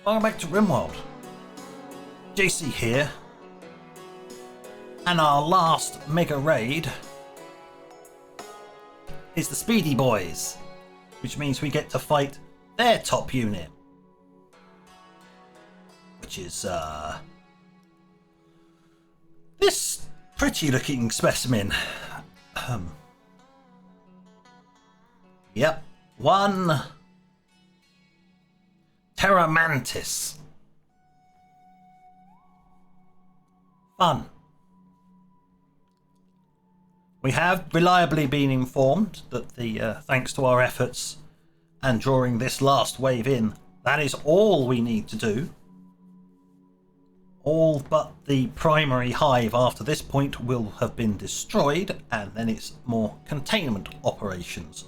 Welcome back to RimWorld. JC here. And our last mega raid is the Speedy Boys, which means we get to fight their top unit, which is this pretty looking specimen. Yep, one Terra Mantis. Fun. We have reliably been informed that thanks to our efforts and drawing this last wave in, that is all we need to do. All but the primary hive after this point will have been destroyed, and then it's more containment operations.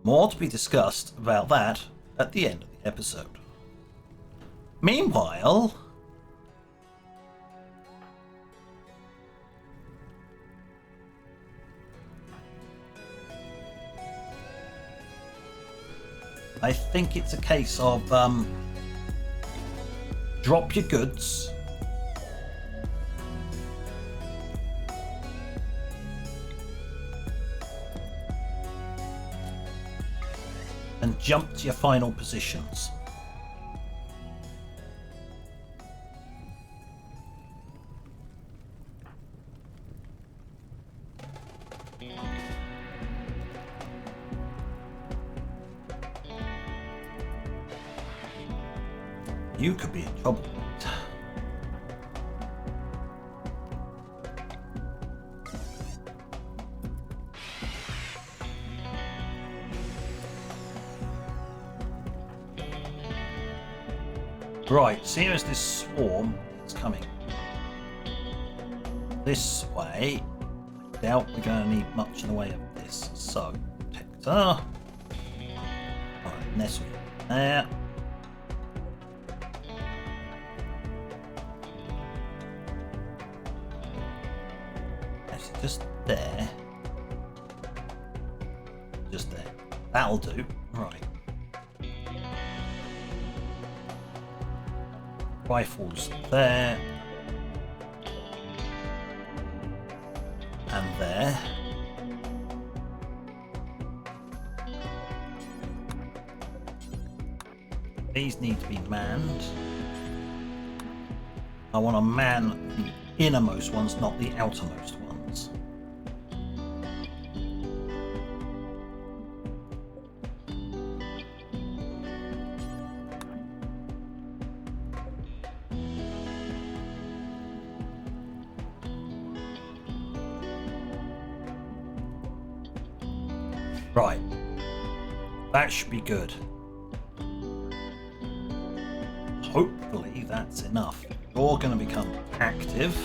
More to be discussed about that at the end of the episode. Meanwhile, I think it's a case of drop your goods, and jump to your final positions. You could be in trouble. Right, seeing as this swarm is coming this way, I doubt we're going to need much in the way of this. So, protector. Alright, nestle there. Just there. Just there. That'll do. Right. Rifles there. And there. These need to be manned. I want to man the innermost ones, not the outermost ones. Right, that should be good. Hopefully that's enough. You're going to become active.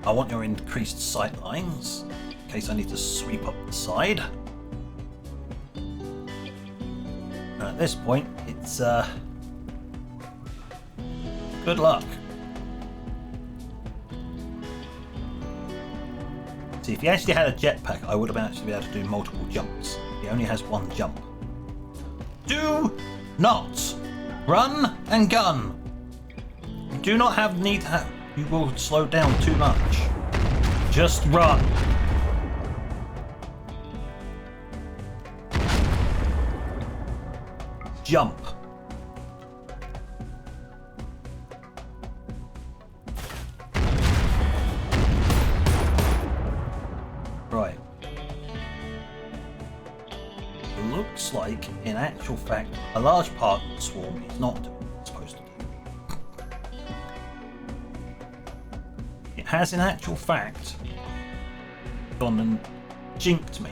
I want your increased sight lines in case I need to sweep up the side. And at this point, it's good luck. See, if he actually had a jetpack, I would have actually been able to do multiple jumps. He only has one jump. Do not run and gun. You do not have need to have. You will slow down too much. Just run. Jump. Right. Looks like, in actual fact, a large part of the swarm is not doing what it's supposed to do. It has, in actual fact, gone and jinked me.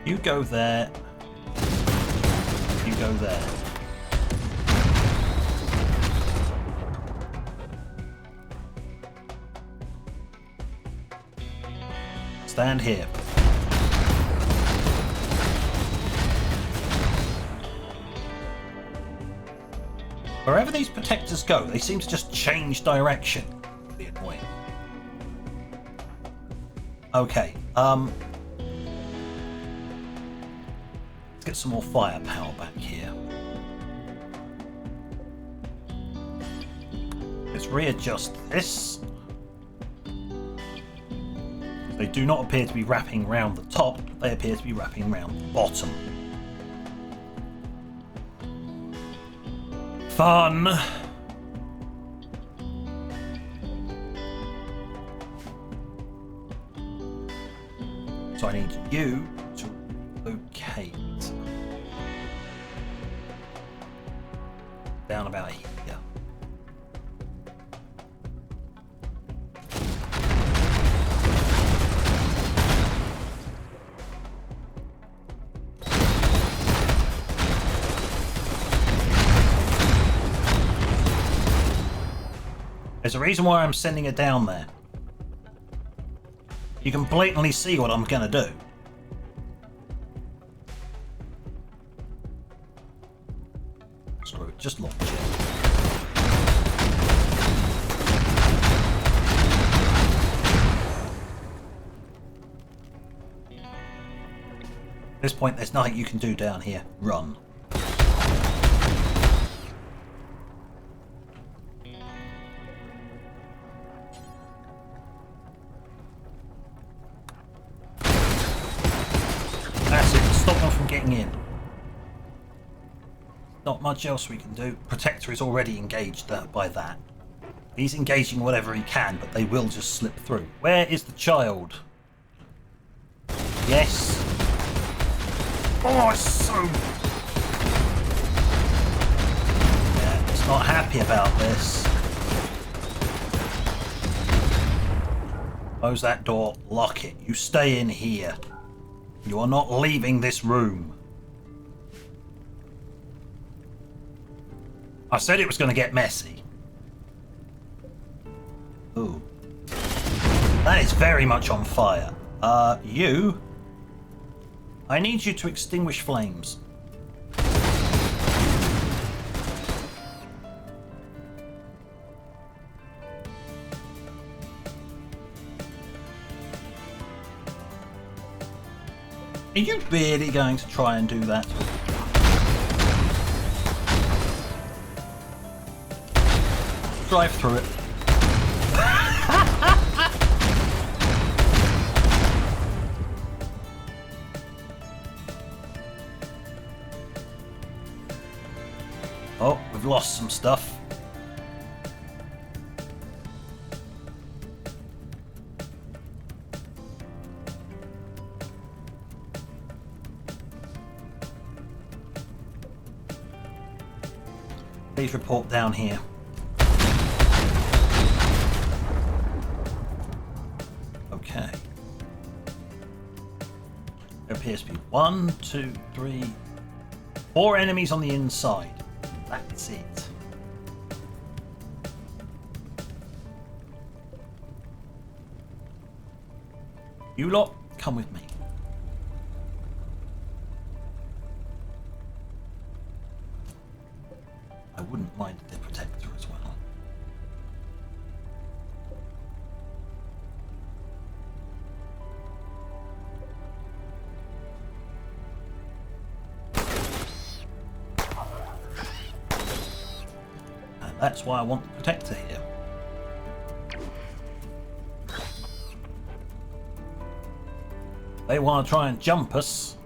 You go there. You go there. Stand here. Wherever these protectors go, they seem to just change direction. Be annoying. Okay, Let's get some more firepower back here. Let's readjust this. They do not appear to be wrapping round the top, they appear to be wrapping round the bottom. Fun! So I need you to locate down about here. There's a reason why I'm sending it down there. You can blatantly see what I'm gonna do. Screw it, just launch it. At this point, there's nothing you can do down here. Run. That's it. Stop them from getting in. Not much else we can do. Protector is already engaged by that. He's engaging whatever he can, but they will just slip through. Where is the child? Yes. Oh, it's so... Yeah, it's not happy about this. Close that door, lock it. You stay in here. You are not leaving this room. I said it was going to get messy. Ooh. That is very much on fire. You... I need you to extinguish flames. Are you really going to try and do that? Drive through it. Oh, we've lost some stuff. Please report down here. Okay. There appears to be 1, 2, 3, 4 enemies on the inside. That's it. You lot, come with me. I wouldn't mind the protector as well. And that's why I want the protector here. They want to try and jump us.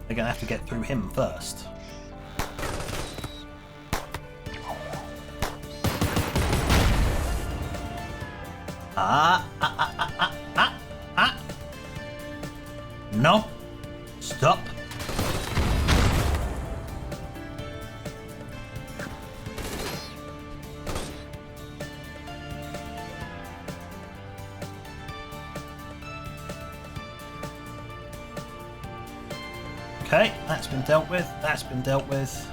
They're going to have to get through him first. No. Stop. Okay, that's been dealt with. That's been dealt with.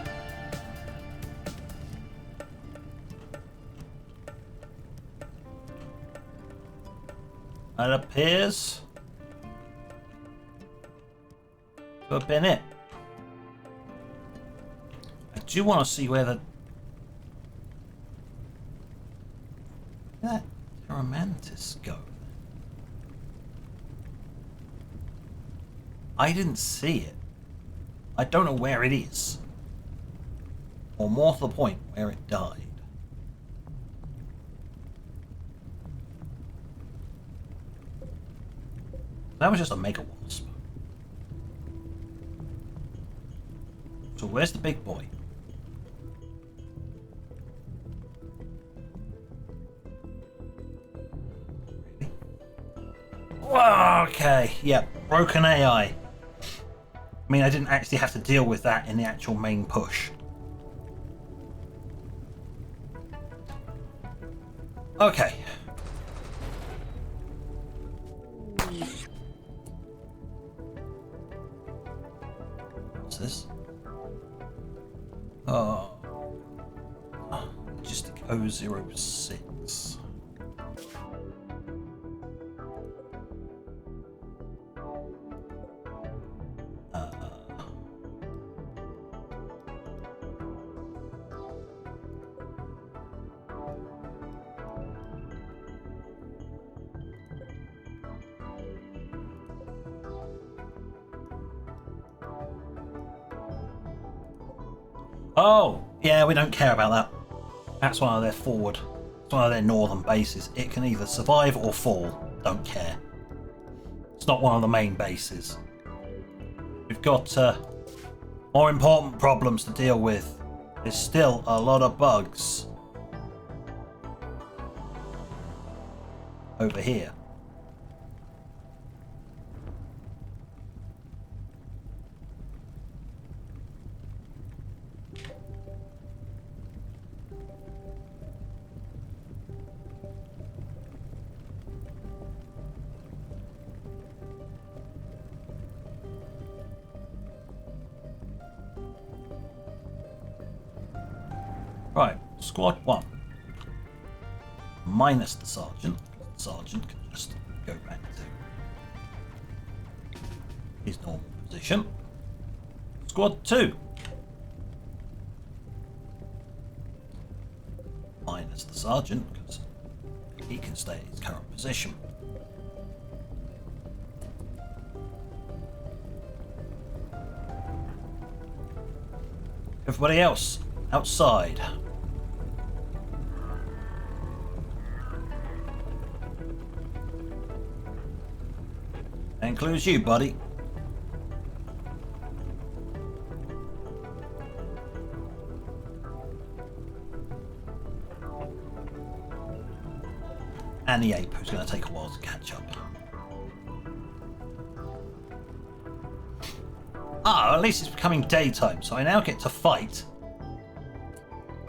That appears to have been it. I do want to see where the... Where did that Mantis go? I didn't see it. I don't know where it is. Or more to the point, where it died. That was just a mega wasp. So where's the big boy? Really? Okay, yeah, broken AI. I mean, I didn't actually have to deal with that in the actual main push. Okay. What's this? Oh. Logistic 006. Oh, yeah, we don't care about that. That's one of their forward, it's one of their northern bases. It can either survive or fall. Don't care. It's not one of the main bases. We've got more important problems to deal with. There's still a lot of bugs over here. Right, squad 1. Minus the sergeant. The sergeant can just go back to his normal position. Squad 2. Minus the sergeant, because he can stay in his current position. Everybody else, outside. That includes you, buddy. And the ape, who's going to take a while to catch up. Ah, at least it's becoming daytime, so I now get to fight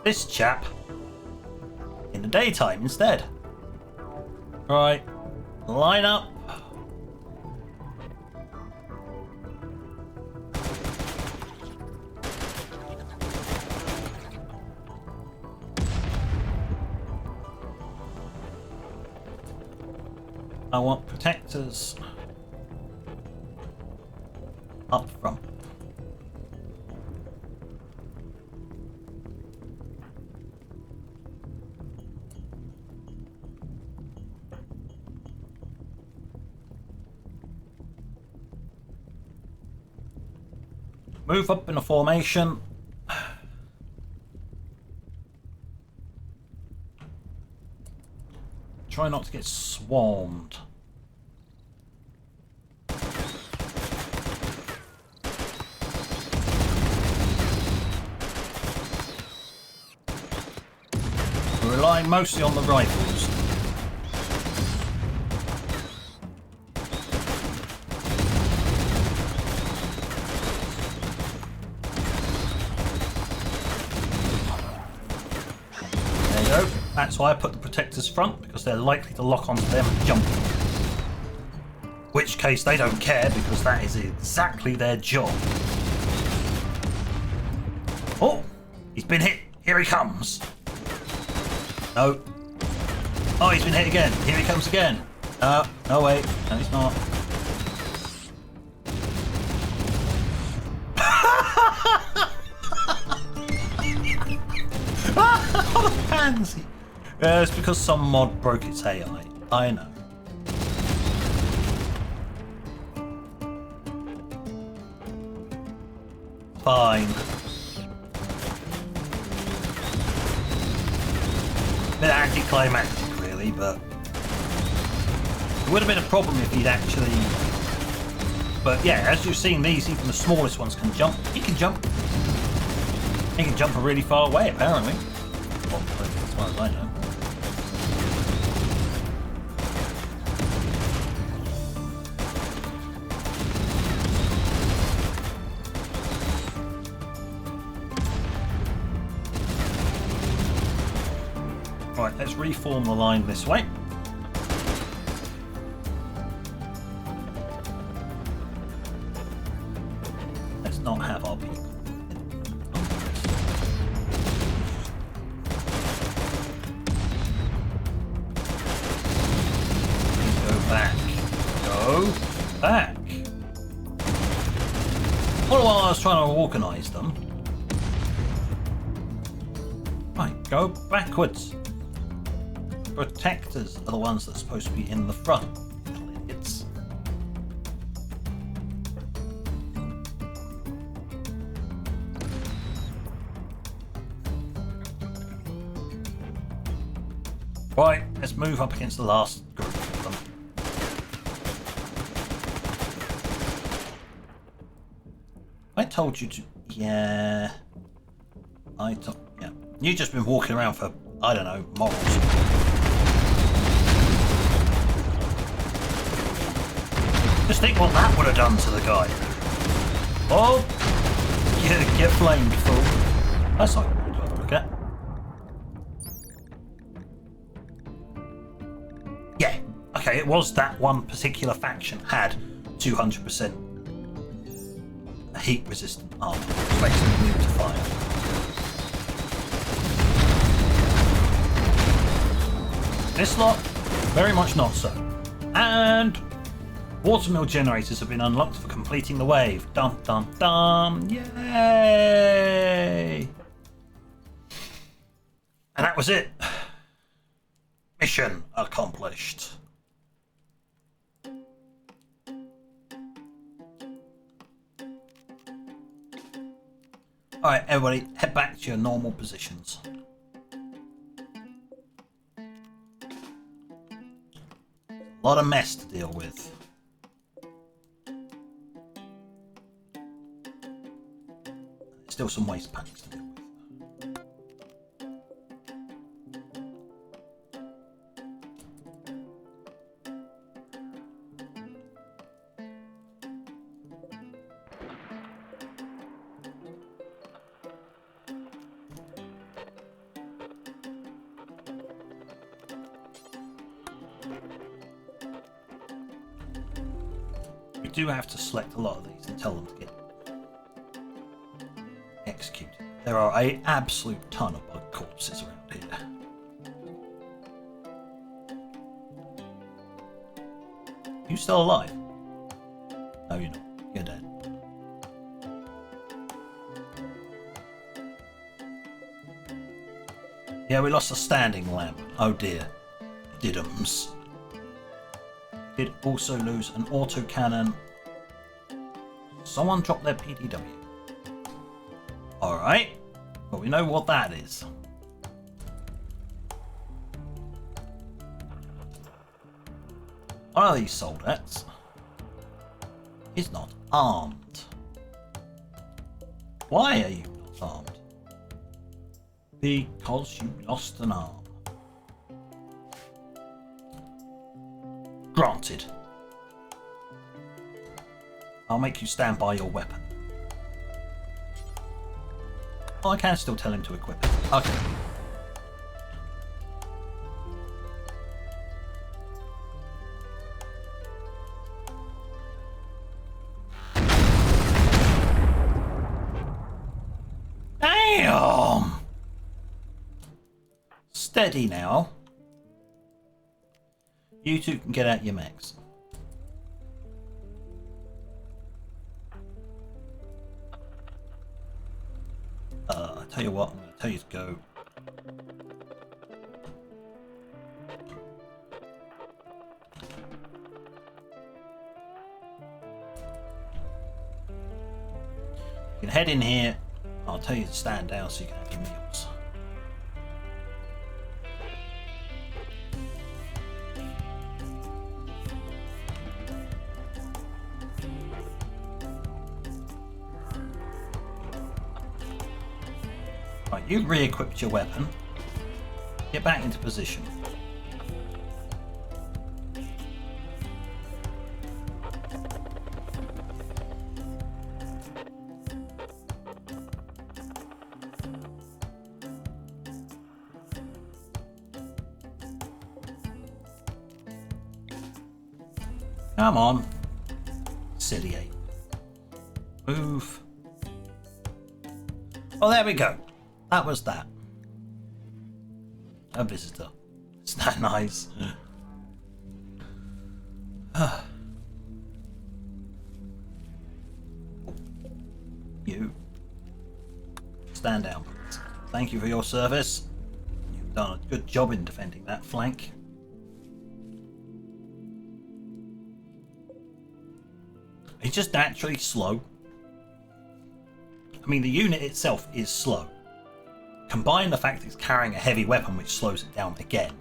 this chap in the daytime instead. Right, line up. I want protectors up front. Move up in a formation. Try not to get swarmed. We're relying mostly on the rifles. There you go. That's why I put the protectors front, because they're likely to lock onto them and jump. Which case they don't care, because that is exactly their job. Oh, he's been hit. Here he comes. No. Oh, he's been hit again. Here he comes again. No wait. No, he's not. What a pansy. It's because some mod broke its AI. I know. fine. Bit anticlimactic, really, but it would have been a problem if he'd actually. But yeah, as you've seen, these, even the smallest ones, can jump. He can jump. He can jump a really far away, apparently. Well, as far as I know. Right, let's reform the line this way. Let's not have our people. Go back. Go back. All the while I was trying to organise them. Right, go backwards. Protectors are the ones that are supposed to be in the front. Little idiots. Right, let's move up against the last group of them. I told you to. Yeah. Yeah. You've just been walking around for, I don't know, morals. Just think what that would have done to the guy. Oh! Get flamed, fool. That's not good to have a look at. Yeah. Okay, it was that one particular faction had 200% heat resistant armor, which makes them immune to fire. This lot, very much not so. And watermill generators have been unlocked for completing the wave. Dum dum dum! Yay! And that was it. Mission accomplished. Alright, everybody, head back to your normal positions. A lot of mess to deal with. Still some waste packs to deal with. We do have to select a lot of these and tell them to get executed. There are an absolute ton of bug corpses around here. You still alive? No, you're not. You're dead. Yeah, we lost a standing lamp. Oh dear. Didums. Did also lose an autocannon. Someone dropped their PDW. Alright. Well, we know what that is. One of these soldates is not armed. Why are you not armed? Because you lost an arm. Granted. I'll make you stand by your weapon. Oh, I can still tell him to equip it. Okay. Damn! Steady now. You two can get out your mechs. I'll tell you what, I'm going to tell you to go. You can head in here. I'll tell you to stand down so you can have your meals. Right, you've re-equipped your weapon. Get back into position. Come on, silly ape. Move. Oh, there we go. That was that. A visitor. Isn't that nice? You. Stand down, please. Thank you for your service. You've done a good job in defending that flank. It's just naturally slow. I mean, the unit itself is slow. Combine the fact it's carrying a heavy weapon, which slows it down again.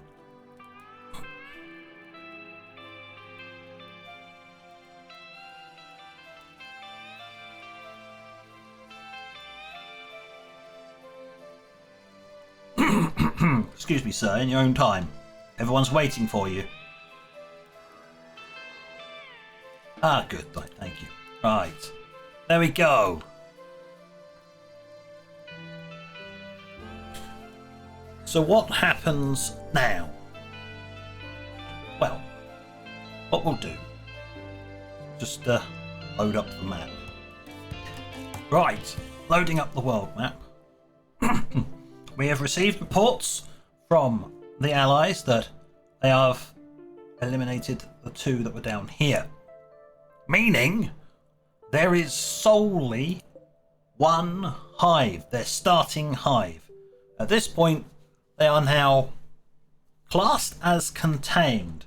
Excuse me, sir, in your own time. Everyone's waiting for you. Ah, good. Right, thank you. Right. There we go. So what happens now? Well, what we'll do, just load up the map. Right, loading up the world map. We have received reports from the Allies that they have eliminated the two that were down here. Meaning, there is solely one hive, their starting hive. At this point, they are now classed as contained.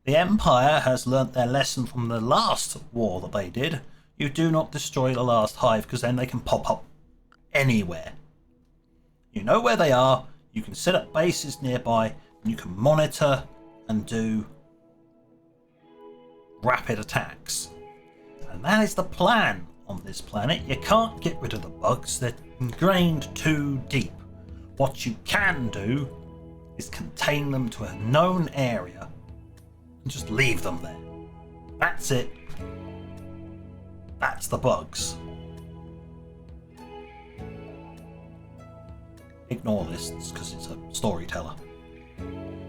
The Empire has learnt their lesson from the last war that they did. You do not destroy the last hive, because then they can pop up anywhere. You know where they are, you can set up bases nearby, and you can monitor and do rapid attacks. And that is the plan on this planet. You can't get rid of the bugs, they're ingrained too deep. What you can do is contain them to a known area and just leave them there. That's it. That's the bugs. Ignore this because it's a storyteller.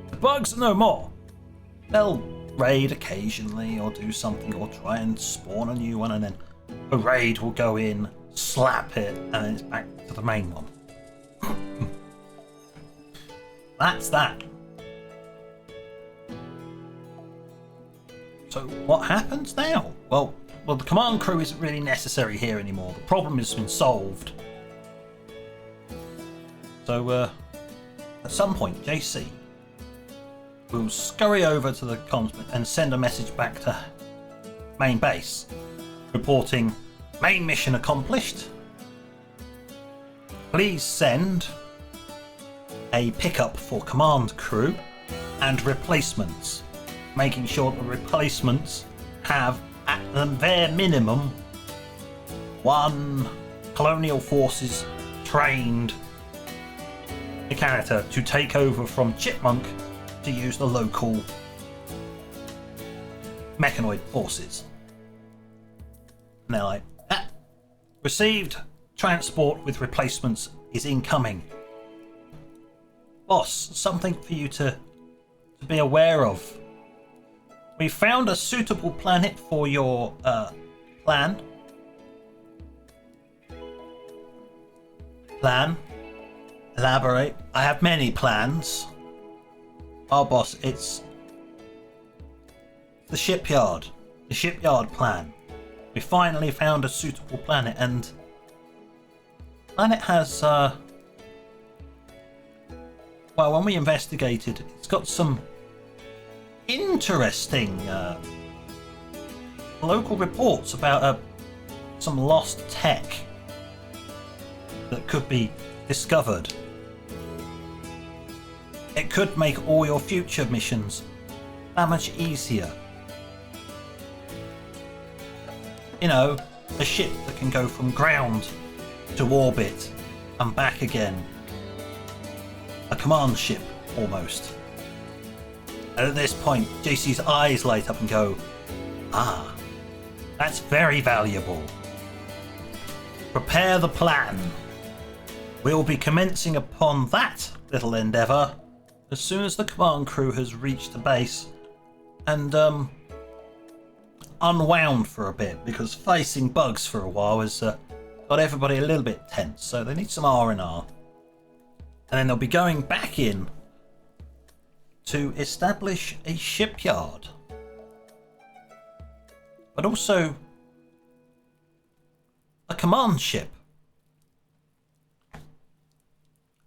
The bugs are no more. They'll raid occasionally or do something or try and spawn a new one, and then a raid will go in, slap it, and then it's back to the main one. That's that. So what happens now? Well, the command crew isn't really necessary here anymore. The problem has been solved. So at some point, JC will scurry over to the comms and send a message back to main base, reporting main mission accomplished. Please send a pickup for command crew and replacements, making sure the replacements have at the bare minimum one colonial forces trained character to take over from Chipmunk to use the local mechanoid forces. And they're like, received, transport with replacements is incoming. Boss, something for you to be aware of. We found a suitable planet for your plan. Elaborate. I have many plans. Oh, boss, it's the shipyard. The shipyard plan. We finally found a suitable planet, and the planet has well, when we investigated, it's got some interesting local reports about some lost tech that could be discovered. It could make all your future missions that much easier. You know, a ship that can go from ground to orbit and back again. A command ship, almost. And at this point, JC's eyes light up and go, ah, that's very valuable. Prepare the plan. We'll be commencing upon that little endeavour as soon as the command crew has reached the base and unwound for a bit, because facing bugs for a while has got everybody a little bit tense, so they need some R&R. And then they'll be going back in to establish a shipyard, but also a command ship,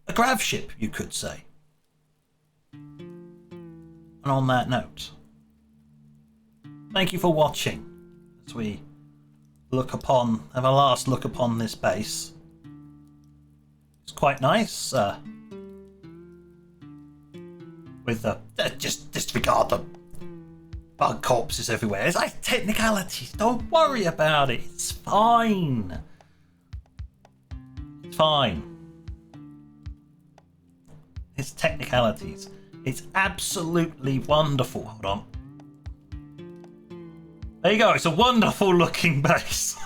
a grav ship, you could say. And on that note, thank you for watching as we have a last look upon this base. It's quite nice. With the just disregard the bug corpses everywhere. It's like technicalities. Don't worry about it. It's fine. It's fine. It's technicalities. It's absolutely wonderful. Hold on. There you go. It's a wonderful looking base.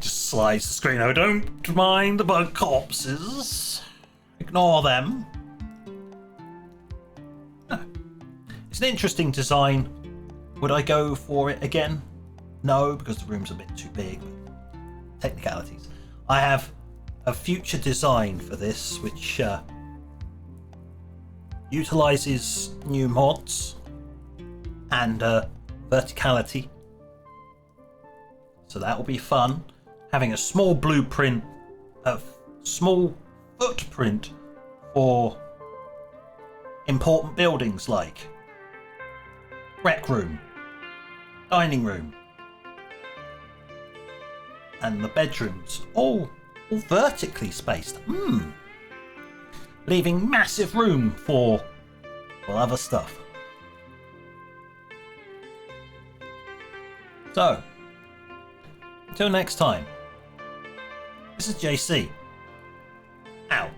Just slides the screen over. Don't mind the bug corpses. Ignore them. No. It's an interesting design. Would I go for it again? No, because the room's a bit too big. Technicalities. I have a future design for this, which utilizes new mods and verticality. So that will be fun. Having a small blueprint, a small footprint for important buildings like rec room, dining room, and the bedrooms, all vertically spaced. Leaving massive room for other stuff. So, until next time, this is JC. Out.